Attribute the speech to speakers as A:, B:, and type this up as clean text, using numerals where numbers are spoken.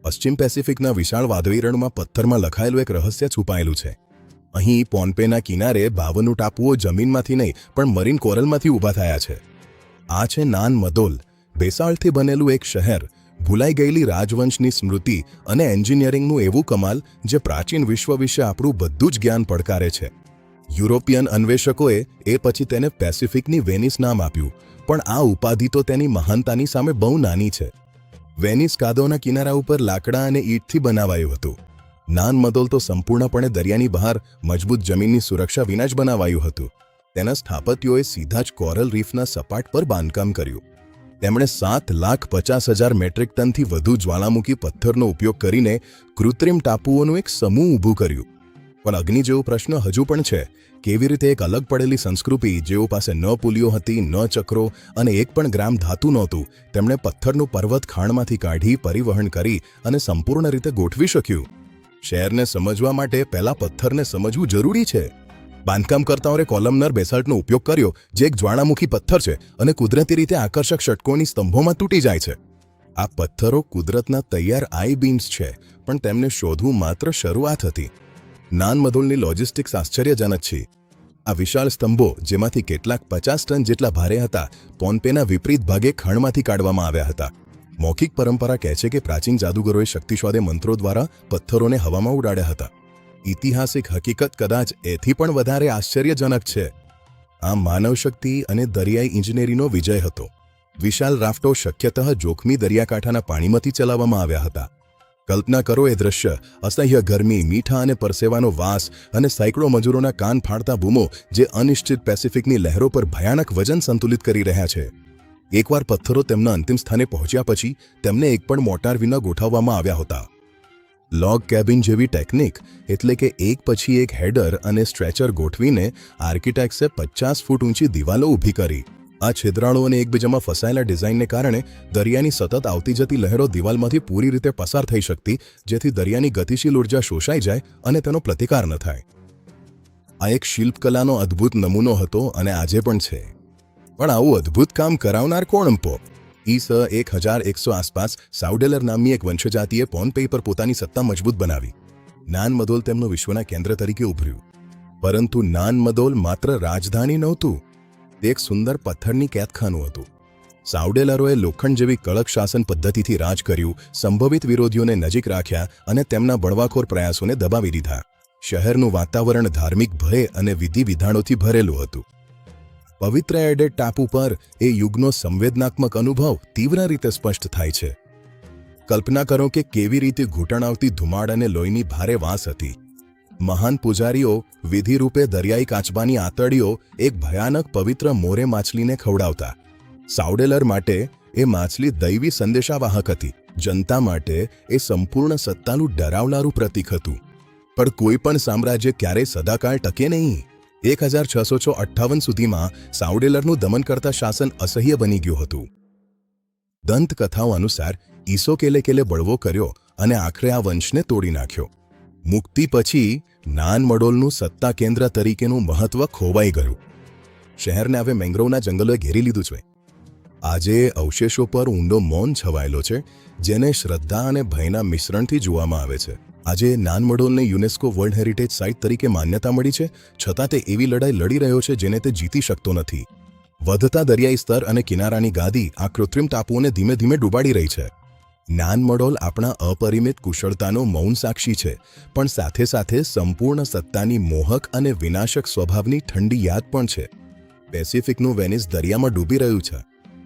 A: પશ્ચિમ પેસિફિકના વિશાળ વાદળી રણમાં પથ્થરમાં લખાયેલું એક રહસ્ય છુપાયેલું છે. અહીં પોન્પેના કિનારે 52 ટાપુઓ જમીનમાંથી નહીં પણ મરીન કોરલમાંથી ઊભા થયા છે. આ છે નાન મદોલ, બેસાલ્ટથી બનેલું એક શહેર, ભૂલાઈ ગયેલી રાજવંશની સ્મૃતિ અને એન્જિનિયરિંગનું એવું કમાલ જે પ્રાચીન વિશ્વ વિશે આપણું બધું જ જ્ઞાન પડકારે છે. યુરોપિયન અન્વેષકોએ એ પછી તેને પેસિફિકની વેનિસ નામ આપ્યું, પણ આ ઉપાધિ તો તેની મહાનતાની સામે બહુ નાની છે. વેનિસ કાદવના કિનારા ઉપર લાકડા અને ઈંટથી બનાવાયું હતું. નાન મદોલ તો સંપૂર્ણપણે દરિયાની બહાર મજબૂત જમીનની સુરક્ષા વિના જ બનાવાયું હતું. તેના સ્થાપત્યોએ સીધા જ કોરલ રીફના સપાટ પર બાંધકામ કર્યું. તેમણે 7,50,000 મેટ્રિક ટનથી વધુ જ્વાળામુખી પથ્થરનો ઉપયોગ કરીને કૃત્રિમ ટાપુઓનું એક સમૂહ ઊભું કર્યું. પણ અગ્નિ જેવો પ્રશ્ન હજુ પણ છે. કેવી રીતે એક અલગ પડેલી સંસ્કૃતિ, જેઓ પાસે ન પુલીઓ હતી, ન ચક્રો અને એક પણ ગ્રામ ધાતુ નહોતું, તેમણે પથ્થરનું પર્વત ખાણમાંથી કાઢી પરિવહન કરી અને સંપૂર્ણ રીતે ગોઠવી શક્યું. શહેરને સમજવા માટે પહેલા પથ્થરને સમજવું જરૂરી છે. બાંધકામકર્તાઓએ કોલમનર બેસાલ્ટનો ઉપયોગ કર્યો, જે એક જ્વાળામુખી પથ્થર છે અને કુદરતી રીતે આકર્ષક ષટકોણી સ્તંભોમાં તૂટી જાય છે. આ પથ્થરો કુદરતના તૈયાર આઈ બીમ્સ છે, પણ તેમને શોધવું માત્ર શરૂઆત હતી. નાન મદોલની લોજિસ્ટિક્સ આશ્ચર્યજનક છે. આ વિશાળ સ્તંભો, જેમાંથી કેટલાક 50 ટન જેટલા ભારે હતા, પોન્પેના વિપરીત ભાગે ખણમાંથી કાઢવામાં આવ્યા હતા. મૌખિક પરંપરા કહે છે કે પ્રાચીન જાદુગરોએ શક્તિશાળી મંત્રો દ્વારા પથ્થરોને હવામાં ઉડાડ્યા હતા. ઐતિહાસિક હકીકત કદાચ એથી પણ વધારે આશ્ચર્યજનક છે. આ માનવશક્તિ અને દરિયાઈ ઇજનેરીનો વિજય હતો. વિશાળ રાફ્ટો શક્યતઃ જોખમી દરિયાકાંઠાના પાણીમાંથી ચલાવવામાં આવ્યા હતા. કલ્પના કરો એ દ્રશ્ય, અસહ્ય ગરમી, મીઠા અને પરસેવાનો વાસ અને સેંકડો મજૂરોના કાન ફાડતા બૂમો, જે અનિશ્ચિત પેસિફિકની લહેરો પર ભયાનક વજન સંતુલિત કરી રહ્યા છે. એકવાર પથ્થરો તેમના અંતિમ સ્થાને પહોંચ્યા પછી તેમને એક પણ મોટાર વિના ગોઠવવામાં આવ્યા હતા. લોગ કેબિન જેવી ટેકનિક, એટલે કે એક પછી એક હેડર અને સ્ટ્રેચર ગોઠવીને આર્કિટેક્ટ્સે 50 ફૂટ ઊંચી દિવાલો ઊભી કરી. આ છિદ્રાળુ અને એકબીજામાં ફસાયેલા ડિઝાઇનને કારણે દરિયાની સતત આવતી જતી લહેરો દિવાલમાંથી પૂરી રીતે પસાર થઈ શકતી, જેથી દરિયાની ગતિશીલ ઉર્જા શોષાઈ જાય અને તેનો પ્રતિકાર ન થાય. આ એક શિલ્પકલાનો અદ્ભુત નમૂનો હતો અને આજે પણ છે. પણ આવું અદ્ભુત કામ કરાવનાર કોણ અંપો? ઈસ 1100 આસપાસ સાઉડેલર નામની એક વંશજાતિએ પોન્પે પર પોતાની સત્તા મજબૂત બનાવી. નાન મદોલ તેમનું વિશ્વના કેન્દ્ર તરીકે ઉભર્યું. પરંતુ નાન મદોલ માત્ર રાજધાની નહોતું, તે એક સુંદર પથ્થરની કેદખાનું હતું. સાઉડેલરોએ લોખંડ જેવી કડક શાસન પદ્ધતિથી રાજ કર્યું, સંભવિત વિરોધીઓને નજીક રાખ્યા અને તેમના બળવાખોર પ્રયાસોને દબાવી દીધા. શહેરનું વાતાવરણ ધાર્મિક ભય અને વિધિ વિધાનોથી ભરેલું હતું. પવિત્ર એડેડ ટાપુ પર એ યુગનો સંવેદનાત્મક અનુભવ તીવ્ર રીતે સ્પષ્ટ થાય છે. કલ્પના કરો કે કેવી રીતે ઘૂંટણ આવતી ધુમાડ અને લોહીની ભારે વાસ હતી. મહાન પૂજારીઓ વિધિરૂપે દરિયાઈ કાચબાની આંતરડીઓ એક ભયાનક પવિત્ર મોરે માછલીને ખવડાવતા. સાઉડેલર માટે એ માછલી દૈવી સંદેશાવાહક હતી. જનતા માટે એ સંપૂર્ણ સત્તાનું ડરાવનારું પ્રતીક હતું. પણ કોઈ પણ સામ્રાજ્ય ક્યારેય સદાકાળ ટકે નહીં. 1658 સુધીમાં સાઉડેલરનું દમન કરતા શાસન અસહ્ય બની ગયું હતું. દંતકથાઓ અનુસાર ઈસોકેલેકેલે બળવો કર્યો અને આખરે આ વંશને તોડી નાખ્યો. મુક્તિ પછી નાન મદોલનું સત્તા કેન્દ્ર તરીકેનું મહત્વ ખોવાઈ ગયું. શહેરને હવે મેંગ્રોવના જંગલોએ ઘેરી લીધું છે. આજે અવશેષો પર ઊંડો મૌન છવાયેલો છે, જેને શ્રદ્ધા અને ભયના મિશ્રણથી જોવામાં આવે છે. આજે નાન મદોલને યુનેસ્કો વર્લ્ડ હેરિટેજ સાઇટ તરીકે માન્યતા મળી છે, છતાં તે એવી લડાઈ લડી રહ્યો છે જેને તે જીતી શકતો નથી. વધતા દરિયાઈ સ્તર અને કિનારાની ગાદી આ કૃત્રિમ ટાપુઓને ધીમે ધીમે ડૂબાડી રહી છે. નાન મદોલ આપણા અપરિમિત કુશળતાનો મૌન સાક્ષી છે, પણ સાથે સાથે સંપૂર્ણ સત્તાની મોહક અને વિનાશક સ્વભાવની ઠંડી યાદ પણ છે. પેસિફિકનું વેનિસ દરિયામાં ડૂબી રહ્યું છે.